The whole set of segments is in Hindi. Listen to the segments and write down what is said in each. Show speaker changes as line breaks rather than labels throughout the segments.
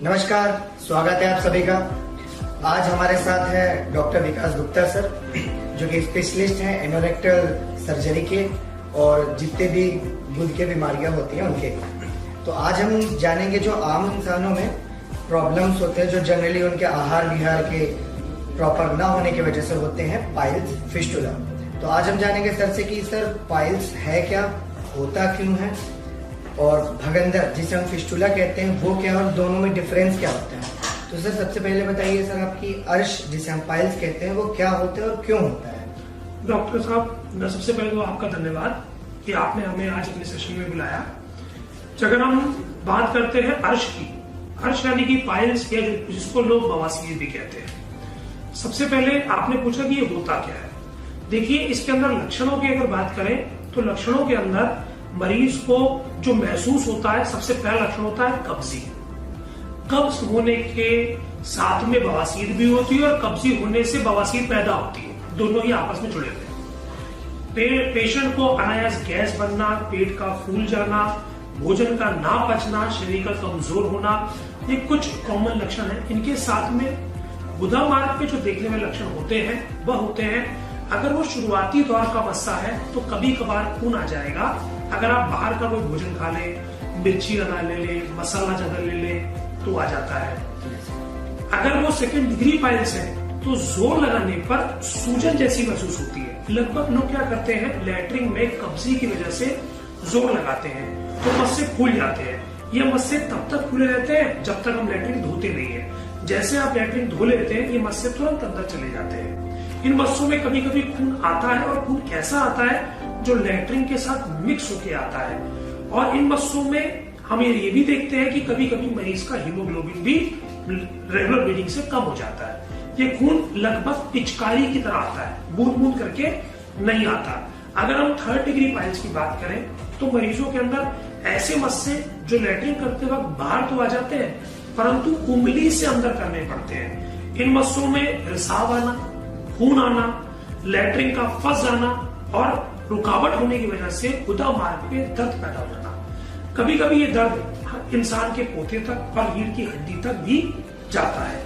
नमस्कार, स्वागत है आप सभी का। आज हमारे साथ है डॉक्टर विकास गुप्ता सर, जो कि स्पेशलिस्ट हैं एनोरेक्टल सर्जरी के और जितने भी गुद के बीमारियां होती हैं उनके। तो आज हम जानेंगे जो आम इंसानों में प्रॉब्लम्स होते हैं, जो जनरली उनके आहार विहार के प्रॉपर ना होने की वजह से होते हैं, पाइल्स, फिस्टुला। तो आज हम जानेंगे सर से कि सर पाइल्स है क्या, होता क्यों है, और भगंदर जिसे हम फिस्टुला कहते हैं वो क्या, और दोनों में डिफरेंस क्या होता है। तो सर सबसे पहले बताइए सर, आपकी अर्श जिसे हम पाइल्स कहते हैं वो क्या होता है और क्यों होता है।
डॉक्टर साहब, सबसे पहले तो आपका धन्यवाद कि आपने हमें आज अपने सेशन में बुलाया। अगर हम बात करते हैं अर्श की, अर्श यानी कि पाइल्स या जिसको लोग बवासीर भी कहते हैं। सबसे पहले आपने पूछा कि ये होता क्या है। देखिए, इसके अंदर लक्षणों की अगर बात करें तो लक्षणों के अंदर मरीज को जो महसूस होता है, सबसे पहला लक्षण होता है कब्जी। कब्ज होने के साथ में बवासीर भी होती है और कब्जी होने से बवासीर पैदा होती है, दोनों ही आपस में जुड़े हुए हैं। पेशेंट को अनायास गैस बनना, पेट का फूल जाना, भोजन का ना पचना, शरीर का कमजोर होना, ये कुछ कॉमन लक्षण हैं। इनके साथ में गुदा मार्ग पे जो देखने में लक्षण होते हैं वह होते हैं, अगर वो शुरुआती दौर का मस्सा है तो कभी कभार खून आ जाएगा। अगर आप बाहर का कोई भोजन खा ले, मिर्ची ज्यादा ले ले, मसाला ज्यादा ले ले तो आ जाता है। अगर वो सेकेंड डिग्री पाइल्स है तो जोर लगाने पर सूजन जैसी महसूस होती है। लगभग लोग क्या करते हैं, लैट्रिन में कब्जी की वजह से जोर लगाते हैं तो मस्से फूल जाते हैं। ये मस्से तब तक फूले रहते हैं जब तक हम लैट्रिन धोते नहीं है। जैसे आप लैट्रिन धो लेते हैं, ये मस्से तुरंत अंदर चले जाते हैं। इन मस्सों में कभी कभी खून आता है, और खून कैसा आता है, जो लैट्रिन के साथ मिक्स होके आता है। और इन मस्सों में हम ये भी देखते हैं कि कभी कभी मरीज का हीमोग्लोबिन भी रेगुलर ब्लीडिंग से कम हो जाता है। ये खून लगभग पिचकारी की तरह आता है, बूंद बूंद करके नहीं आता। अगर हम थर्ड डिग्री पाइल्स की बात करें तो मरीजों के अंदर ऐसे मस्से जो लैट्रिन करते वक्त बाहर तो आ जाते हैं, परंतु उंगली से अंदर करने पड़ते हैं। इन मस्सों में रिसाव आना, खून आना, लैट्रिन का फंस जाना और रुकावट होने की वजह से गुदा मार्ग पे दर्द पैदा होना। कभी कभी ये दर्द इंसान के पोते तक और रीढ़ की हड्डी तक भी जाता है।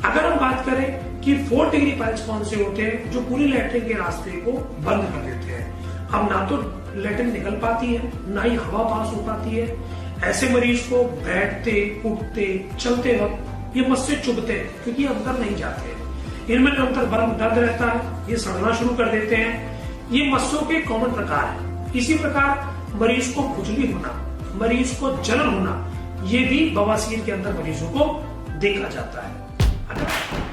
अगर हम बात करें कि फोर्थ डिग्री पाइल्स कौन से होते हैं, जो पूरी लैट्रिन के रास्ते को बंद कर देते हैं। अब ना तो लैट्रिन निकल पाती है, ना ही हवा पास हो पाती है। ऐसे मरीज को बैठते, उठते, चलते वक्त ये मस्से चुभते हैं क्योंकि अंदर नहीं जाते हैं। इनमें निरंतर बर्म दर्द रहता है, ये सड़ना शुरू कर देते हैं। ये मस्सों के कॉमन प्रकार है। इसी प्रकार मरीज को खुजली होना, मरीज को जलन होना, ये भी बवासीर के अंदर मरीजों को देखा जाता है।